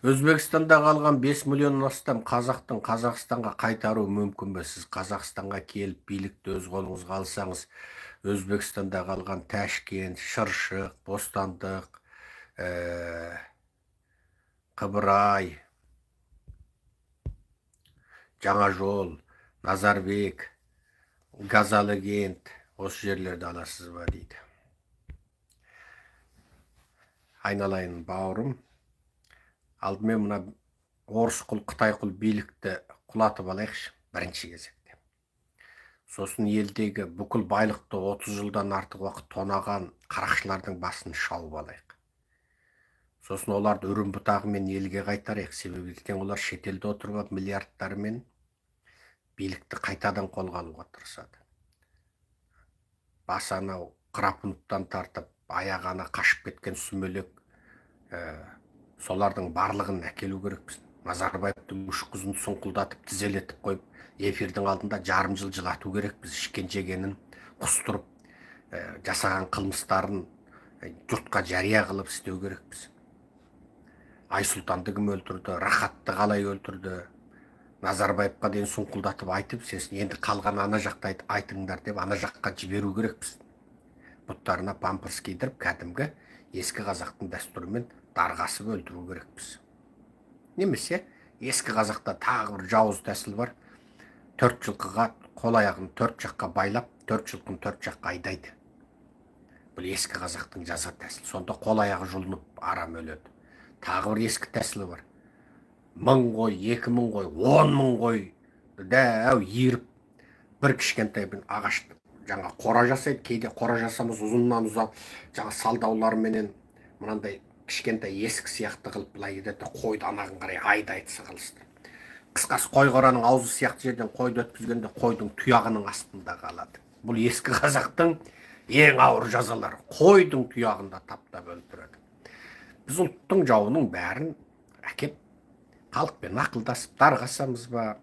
Өзбекстанда қалған 5 миллионнан астам қазақтың Қазақстанға қайтару мүмкін бе? Сіз Қазақстанға келіп билікті өз қолыңызға алсаңыз, Өзбекстанда қалған Ташкент, Шыршық, Бостандық, Қыбырай, Жаңажол, Назарбек, Газалыкент, осы жерлерді аласыз ба дейді. Айналайын бауырым, алдымен мына орыс құл, Қытай құл билікті құлатып алайықшы бірінші кезекте. Сосын елдегі бүкіл байлықты 30 жылдан артық уақыт тонаған қарақшылардың басын шауып алайық. Сосын оларды үрім бұтағымен елге қайтарайық, себебі ертең олар шетелде отырып алып миллиардтармен билікті қайтадан қолға алуға тырысады. Басы анау Қырапұнықтан тартып, аяғына қашып кеткен сүмелек, солардың барлығын әкелу керекпіз. Назарбаевтың үш қызын сұңқылдатып, тізелетіп қойып, эфирдің алдында жарым жыл жылату керекпіз. Ішкен жегенін құстырып, жасаған қылмыстарын жұртқа жария қылып істеу керекпіз. Айсұлтанды кім өлтірді, Рахатты қалай өлтірді, Назарбаевқа дейін сұңқылдатып айтып, сесін енді қалған ана жақта айтыңдар деп ана жаққа жіберу керекпіз. Бұттарына памперс кидіріп, кәдімгі ескі қазақтың дәстүрімен дарғасып өлтіру керекпіз. Немесе ескі қазақта тағы бір жауыз тәсіл бар. 4 жылқыға қол аяғын 4 жаққа байлап, 4 жылқын 4 жаққа айдайды. Бұл ескі қазақтың жаза тәсілі. Сонда қол аяғы жұлынып арам өледі. Тағы бір ескі тәсілі бар. 1000 қой, 2000 қой, 10.000 қой дәу еріп бір кішкентай бір ағашты жаңа қора жасайды. Кейде қора жасамыз ұзыннан ұзақ жаңа салдауларменен мынандай кішкентай есік сияқты қылып былай етеді, қойды анаған қарай айдайды сығылысты. Қысқасы қой қораның аузы сияқты жерден қойды өткізгенде қойдың тұяғының астында қалады. Бұл ескі қазақтың ең ауыр жазалары. Қойдың тұяғында таптап өлтіреді. Біз ұлттың жауының бәрін әкеп халықпен ақылдасып дарғасамыз ба,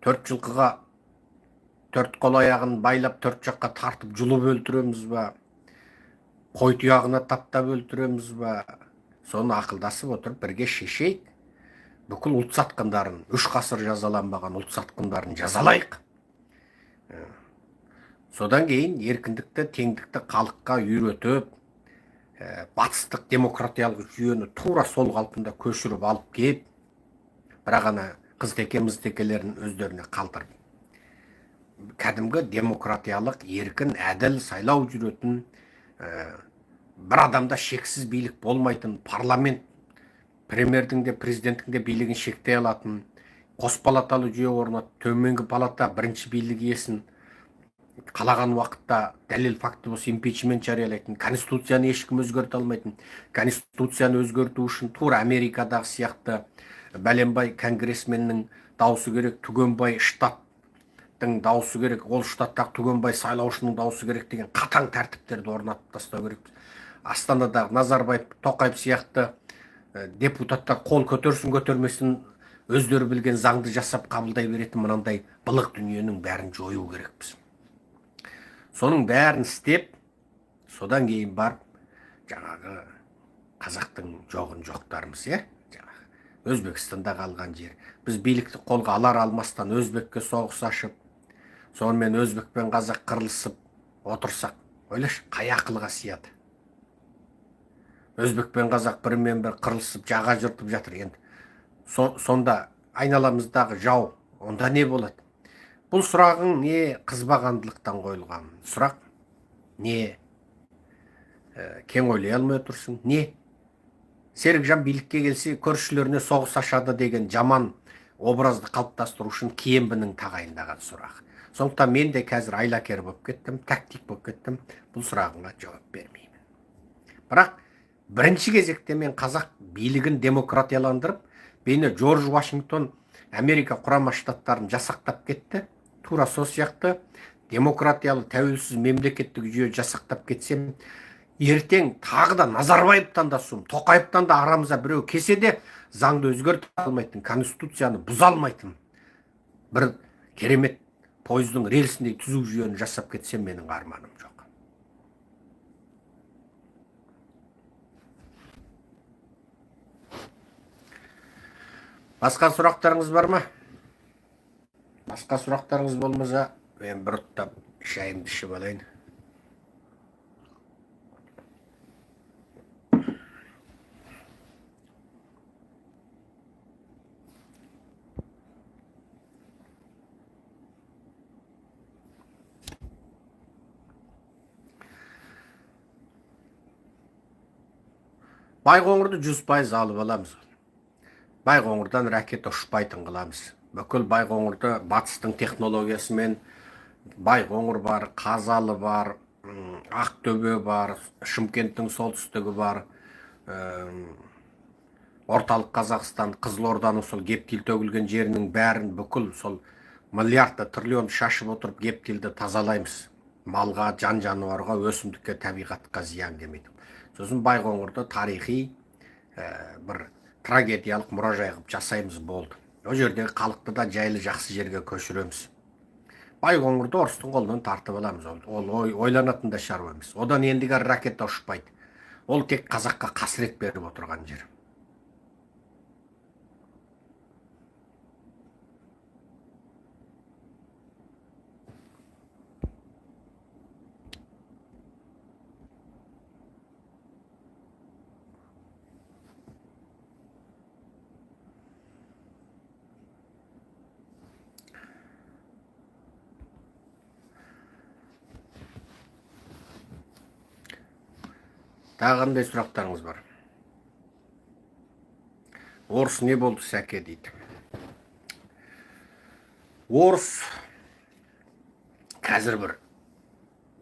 4 жылқыға 4 қол аяғын байлап 4 жаққа тартып жұлып өлтіреміз ба, қой тұяғына таптап өлтіреміз ба, соны ақылдасып отырып бірге шешейік. Бүкіл ұлт сатқындарын, 3 ғасыр жазаланбаған ұлт сатқындарын жазалайық. Содан кейін еркіндікті, теңдікті халыққа үйретіп, батыстық демократиялық жүйені тура сол қалпында көшіріп алып кеп, бірақ ана қыз-теке-мыз-текелерін өздеріне қалдырып, кәдімгі демократиялық, еркін, әділ сайлау жүретін, бір адамда шексіз билік болмайтын, парламент, премьердің де президенттің де билігін шектей алатын, қос палаталы жүйе орнатып, төменгі палата бірінші билік иесін қалаған уақытта дәлел факті болса импичмент жариялайтын, конституцияны ешкім өзгерте алмайтын, конституцияны өзгерту үшін тура Америкадағы сияқты бәленбай конгрессменнің дауысы керек, түгенбай штаттың дауысы керек, ол штаттағы түгенбай сайлаушының дауысы керек деген қатаң тәртіптерді орнатып тастау керек. Астанадағы Назарбаев, Тоқаев сияқты депутаттар қол көтерсін көтермесін өздері білген заңды жасап қабылдай беретін мынандай былық дүниенің бәрін жою керекпіз. Соның бәрін істеп, содан кейін барып, жаңағы қазақтың жоғын жоқтарымыз, Өзбекстанда қалған жер. Біз билікті қолға алар алмастан Өзбекке соғыс ашып, сонымен Өзбек пен қазақ қырылысып отырсақ, ойлашы, қай ақылға сияды? Өзбек пен қазақ бірімен бір қырылысып, жаға жыртып жатыр. Енді сонда айналамыздағы жау, онда не болады? Бұл сұрағың не қызбағандылықтан қойылған сұрақ? Не кең ойлай алмай отырсың? Не Серікжан билікке келсе көршілеріне соғыс ашады деген жаман образды қалыптастыру үшін Кембінің тағайындаған сұрақ. Сондықтан мен де қазір айлакер болып кеттім, тактик болып кеттім. Бұл сұрағыңа жауап бермеймін. Бірақ бірінші кезекте мен қазақ билігін демократияландырып, бені Джордж Вашингтон Америка құрама штаттарын жасақтап кетті. Тура сол сияқты демократиялы тәуелсіз мемлекеттік жүйе жасақтап кетсем, ертең тағы да Назарбаевтан да сұм, Тоқаевтан да арамызда біреу келсе де заңды өзгерте алмайтын, конституцияны бұза алмайтын бір керемет пойыздың рельсіндей түзу жүйені жасап кетсем, менің арманым жоқ. Басқа сұрақтарыңыз бар ма? Басқа сұрақтарыңыз болмаса, мен бір ұрттап шайымды ішіп алайын. Байқоңырды 100% алып аламыз. Байқоңырдан ракета ұшпайтын қыламыз. Бүкіл Байқоңырды батыстың технологиясымен Байқоңыр бар, Қазалы бар, Ақтөбе бар, Шымкенттің солтүстігі бар, орталық Қазақстан, Қызылорданың сол гептил төгілген жерінің бәрін бүкіл сол миллиардты, триллион шашып отырып гептилді тазалаймыз. Малға, жан-жануарға, өсімдікке, табиғатқа зиян келмейді. Сосын Байқоңырды тарихи бір трагедиялық мұражай қылып жасаймыз, болды. О жердегі халықты да жайлы жақсы жерге көшіреміз. Байқоңырды орыстың қолынан тартып аламыз. Ол ойланатын да шаруа емес. Одан ендігі ракета ұшпайды. Ол тек қазаққа қасірет беріп отырған жер. Тағы қандай сұрақтарыңыз бар? Орыс не болды сәке дейді. Орыс қазір бір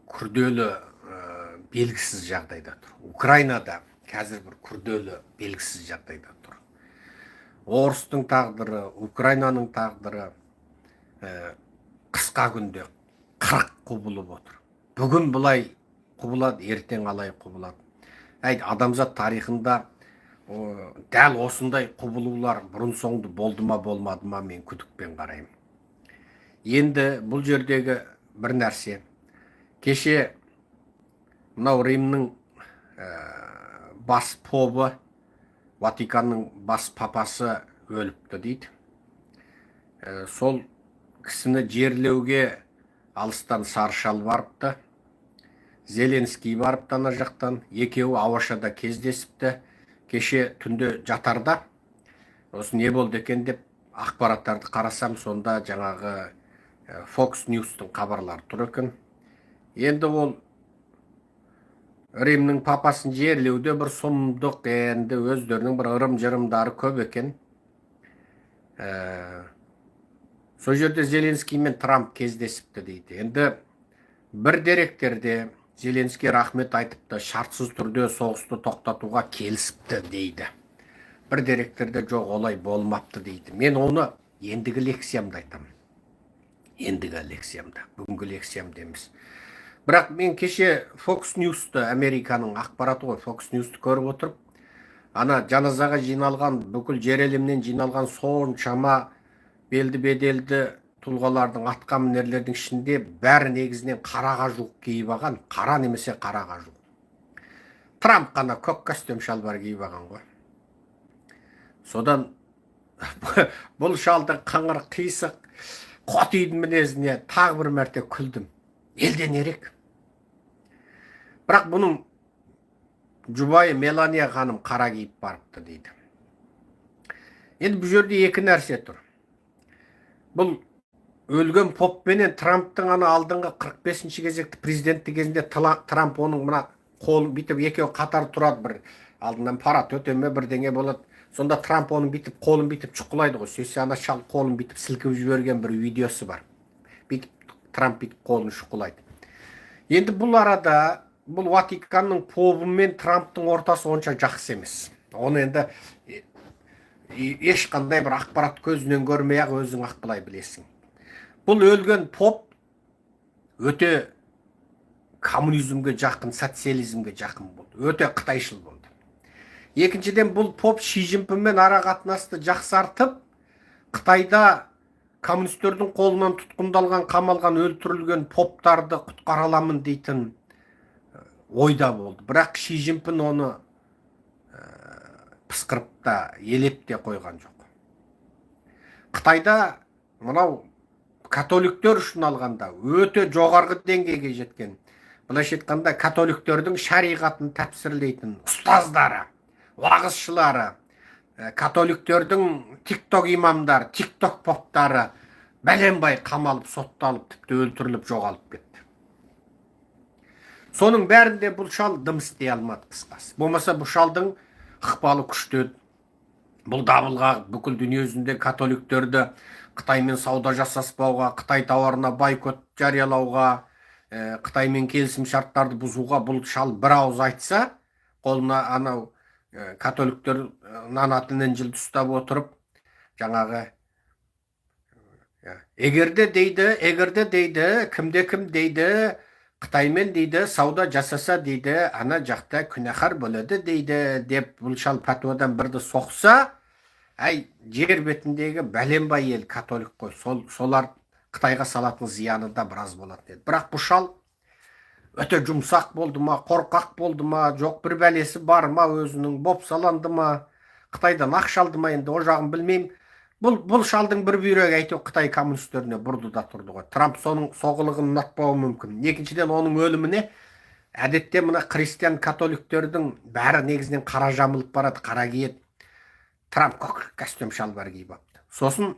күрделі белгісіз жағдайда тұр. Украинада қазір бір күрделі белгісіз жағдайда тұр. Орыстың тағдыры, Украинаның тағдыры қысқа күнде 40 құбылып отыр. Бүгін бұлай құбылады, ертең алай құбылады. Адамзат тарихында дәл осындай құбылулар бұрын соңды болды ма болмады ма, мен күдікпен қараймын. Енді бұл жердегі бір нәрсе, кеше мынау Римнің бас побы, Ватиканның бас папасы өліпті дейді. Сол кісіні жерлеуге алыстан Саршал барыпты, Зеленский барыпты ана жақтан, екеуі ауашада кездесіпті. Кеше түнде жатарда осы не болды екен деп ақпараттарды қарасам, сонда жаңағы Fox News'тың хабарлары тұр екен. Енді ол Римнің папасын жерлеуде бір сұмдық, енді өздерінің бір ырым-жырымдары көп екен. Сол жерде Зеленский мен Трамп кездесіпті дейді. Енді бір деректерде Зеленский рахмет айтыпты, шартсыз түрде соғысты тоқтатуға келісіпті дейді. Бір деректерде жоқ, олай болмапты дейді. Мен оны ендігі лекциямда айтамын. Ендігі лекциямда, бүгінгі лекциямда емес. Бірақ мен кеше Fox News'ты, Американың ақпараты ғой, Fox News'ты көріп отырып, ана жаназаға жиналған, бүкіл жер елімнен жиналған соншама белді беделді тұлғалардың, атқамінерлердің ішінде бәрі негізінен қараға жуық киіп алған, қара немесе қараға жуық. Трамп қана көк костюм шалбар киіп алған ғой. Содан бұл шалдың қыңыр қисық қот үйдің мінезіне тағы бір мәрте күлдім. Елден ерек. Бірақ бұның жұбайы Мелания ханым қара киіп барыпты дейді. Енді бұл жерде екі нәрсе тұр. Бұл өлген поппенен Трамптың ана алдыңғы 45-ші кезекті президенті кезінде Трамп оның мына қолын бітіп екеуі қатар тұрады, бір алдынан парад өтеме бірдеңе болады. Сонда Трамп оның бітіп қолын бітіп шұқылайды ғой. Сөйтсе ана шал қолын бітіп сілкіп жіберген бір видеосы бар. Трамп бітіп қолын шұқылайды. Енді бұл арада бұл Ватиканның побы мен Трамптың ортасы онша жақсы емес. Оны енді ешқандай бір ақпарат көзінен көрмей-ақ өзің ақпылай білесің. Бұл өлген поп өте коммунизмге жақын, социализмге жақын болды. Өте қытайшыл болды. Екіншіден, бұл поп Ши Цзиньпинмен ара қатынасты жақсартып, Қытайда коммунистердің қолынан тұтқындалған, қамалған, өлтірілген поптарды құтқара аламын дейтін ойда болды. Бірақ Ши Цзиньпин оны пысқырып та, елеп те қойған жоқ. Қытайда мынау католиктер үшін алғанда өте жоғарғы деңгейге жеткен. Былайша айтқанда католиктердің шариғатын тәпсірлейтін ұстаздары, уағызшылары, католиктердің тикток имамдары, тикток поптары бәленбай қамалып, сотталып, тіпті өлтіріліп, жоғалып кетті. Соның бәрінде бұл шал дым істей алмады қысқасы. Болмаса бұл шалдың ықпалы күшті еді. Бұл дабылға бүкіл дүние жүзінде католиктерді Қытаймен сауда жасаспауға, Қытай тауарына бойкот жариялауға, Қытаймен келісім шарттарды бұзуға бұл шал бір ауыз айтса, қолына анау католиктер нанатын інжілді ұстап отырып, жаңағы егерде дейді, кім дейді, Қытаймен дейді, сауда жасаса дейді, ана жақта күнәһар болады дейді, деп бұл шал пәтуадан бірді соқса, жер бетіндегі бәленбай ел католик қой, солар Қытайға салатын зияны да біраз болады деді. Бірақ бұл шал өте жұмсақ болды ма, қорқақ болды ма, жоқ бір бәлесі бар ма, өзінің бопсаланды ма, Қытайдан ақша алды ма, енді о жағын білмеймін. Бұл шалдың бір бүйрегі әйтеу Қытай коммунистеріне бұрды да тұрды ғой. Трамп соның соғылығын ұнатпауы мүмкін. Екіншіден, оның өліміне әдетте мына христиан католиктердің бәрі негізінен қара жамылып барады, қара киеді. Трамп костюм шалбар киіп алыпты. Сосын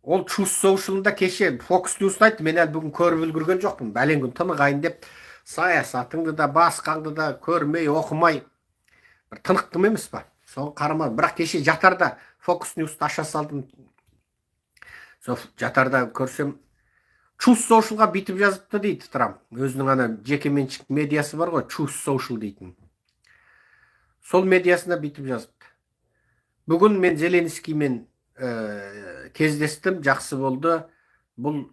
ол Truth Social'ында кеше Fox News'ты айтты, мен әлі бүгін көріп үлгерген жоқпын. Бәлен күн тынығайын деп, саясатыңды да, басқаңды да көрмей, оқымай, бір тынықтым емес па? Соны қарамадым. Бірақ кеше жатарда Fox News'ты аша салдым. Сол жатарда көрсем, Truth Social'ға бүйтіп жазыпты дейді Трамп. Өзінің ана жекеменшік медиасы бар ғой, Truth Social дейтін. Сол медиасына бүйтіп жазыпты. Бүгін мен Зеленскиймен кездестім, жақсы болды. Бұл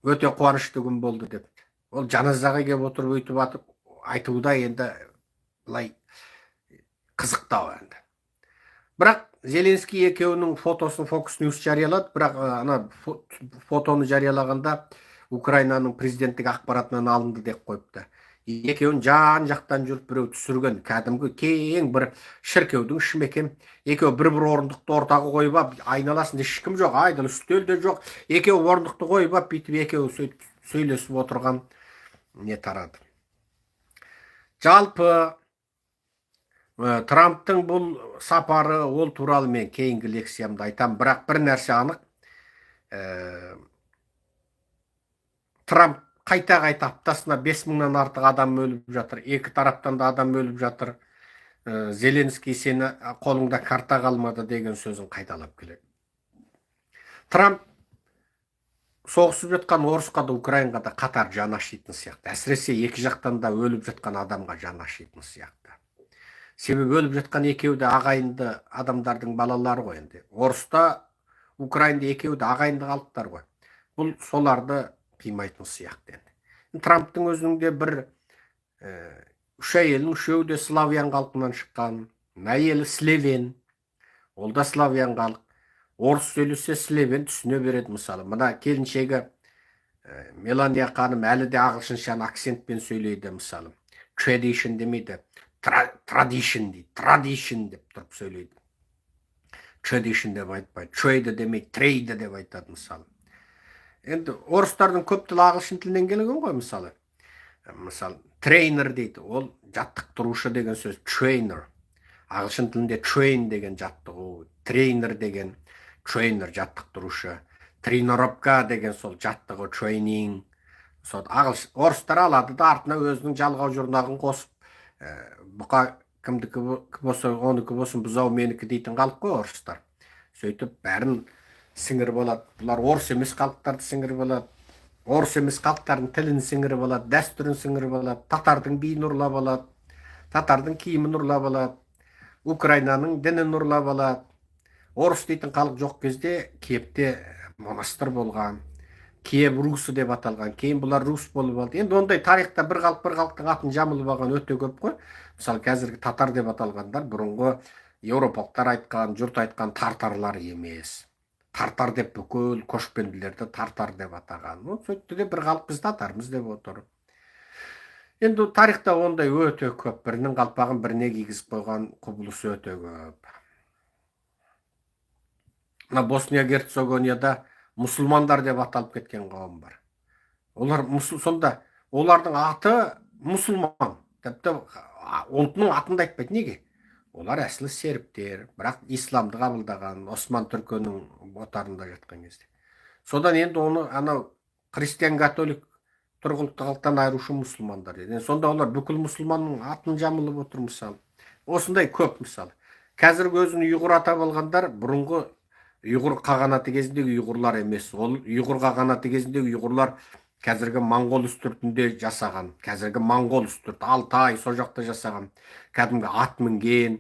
өте қуанышты күн болды деп. Ол жаназаға келіп отырып өйтіп айтуда енді былай қызықтау енді. Бірақ Зеленский екеуінің фотосын Fox News жариялады, бірақ ана фотоны жариялағанда Украинаның президенттік ақпаратынан алынды деп қойыпты. Екеуін жан жақтан жүріп біреу түсірген, кәдімгі кең бір шіркеудің шімекем. Екеу бір орындықты ортаға қойып алып, айналасында ешкім жоқ, айдыл үстел де жоқ. Екеу орындықты қойып алып, бүйтіп екеу сөйлесіп отырған не тарады. Жалпы Трамптың бұл сапары ол туралы мен кейінгі лекциямда айтам, бірақ бір нәрсе анық. Трамп қайта аптасына 5000-нан артық адам өліп жатыр. Екі тараптан да адам өліп жатыр. Зеленский сені қолыңда карта қалмады деген сөзін қайталап келеді. Трамп соғысып жатқан орысқа да, Украинға да қатар жан ашитын сияқты. Әсіресе екі жақтан да өліп жатқан адамға жан ашитын сияқты. Себебі өліп жатқан екеуі де ағайынды адамдардың балалары ғой енді. Орыста, Украинда екеуі де ағайынды халықтар ғой. Бұл соларды қимайтын сияқты енді. Трамптың өзінде бір үш әйелдің үшеуі де славян халқынан шыққан. Әйелі славян, ол да славян халық. Орыс сөйлесе славян түсіне береді мысалы. Мына келіншегі Мелания ханым әлі де ағылшынша акцентпен сөйлейді мысалы. Tradition демейді. Tradition дейді. Tradition деп тұрып сөйлейді. Tradition деп айтпайды. Trade демейді. Trade деп айтады мысалы. Енді орыстардың көп тілі ағылшын тілінен келген ғой мысалы. Мысалы, трейнер дейді. Ол жаттықтырушы деген сөз. Trainer. Ағылшын тілінде train деген жаттығу. Трейнер деген trainer жаттықтырушы. Тренировка деген сол жаттығу. Training. Орыстар алады да артына өзінің жалғау жұрнағын қосып, бұқа кімдікі болса, оныкі болсын, бұзау менікі дейтін халық қой орыстар. Сөйтіп бәрін сіңіріп алады. Бұлар орыс емес халықтарды сіңіріп алады. Орыс емес халықтардың тілін сіңіріп алады, дәстүрін сіңіріп алады, татардың биін ұрлап алады, татардың киімін ұрлап алады, Украинаның дінін ұрлап алады. Орыс дейтін халық жоқ кезде Киевте монастыр болған. Киев русы деп аталған. Кейін бұлар рус болып алды. Енді ондай тарихта бір халықтың атын жамылып алған өте көп қой. Мысалы, қазіргі татар деп аталғандар бұрынғы еуропалықтар айтқан, жұрт айтқан тартарлар емес. Тартар деп бүкіл көшпенділерді тартар деп атаған. Сөйтті де бір халық біз татармыз деп отыр. Енді тарихта ондай өте көп. Бірінің қалпағын біріне кигізіп қойған құбылыс өте көп. мына Босния Герцеговинада мұсылмандар деп аталып кеткен қауым бар. Олар сонда олардың аты мұсылман. Тіпті ұлтының атын да айтпайды. Неге? Олар әсілі сербтер, бірақ исламды қабылдаған, Осман Түркінің отарында жатқан кезде. Содан енді оны анау христиан католик тұрғылықтылықтан айырушы мұсылмандар дейді. Сонда олар бүкіл мұсылманның атын жамылып отыр мысалы. Осындай көп мысалы. Қазіргі өзін ұйғыр атап алғандар бұрынғы ұйғыр қағанаты кезіндегі ұйғырлар емес. Ол ұйғыр қағанаты кезіндегі ұйғырлар қазіргі моңғол үстіртінде жасаған, қазіргі моңғол үстірт, Алтай сол жақта жасаған, кәдімгі ат мінген,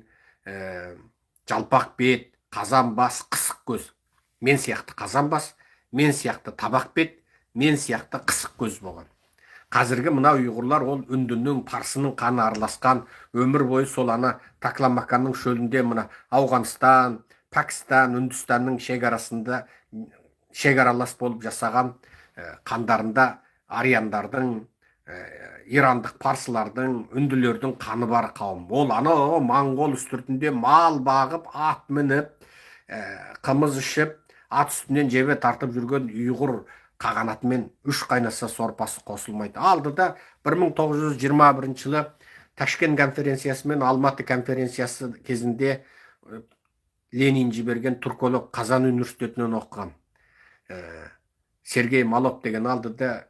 жалпақ бет, қазан бас, қысық көз. Мен сияқты қазан бас, мен сияқты табақ бет, мен сияқты қысық көз болған. Қазіргі мына ұйғырлар ол үндінің, парсының қаны араласқан, өмір бойы сол ана Такламаканның шөлінде мына Ауғанстан, Пәкістан, Үндістанның шекарасында шекаралас болып жасаған қандарында ариандардың, ирандық парсылардың, үнділердің қаны бар қауым. Ол анау моңғол үстіртінде мал бағып, ат мініп, қымыз ішіп, ат үстінен жебе тартып жүрген ұйғыр қағанатымен үш қайнаса сорпасы қосылмайды. Алдыда 1921 жылы Ташкент конференциясы мен Алматы конференциясы кезінде Ленин жіберген түрколог Қазан университетінен оқыған Сергей Малов деген алдыда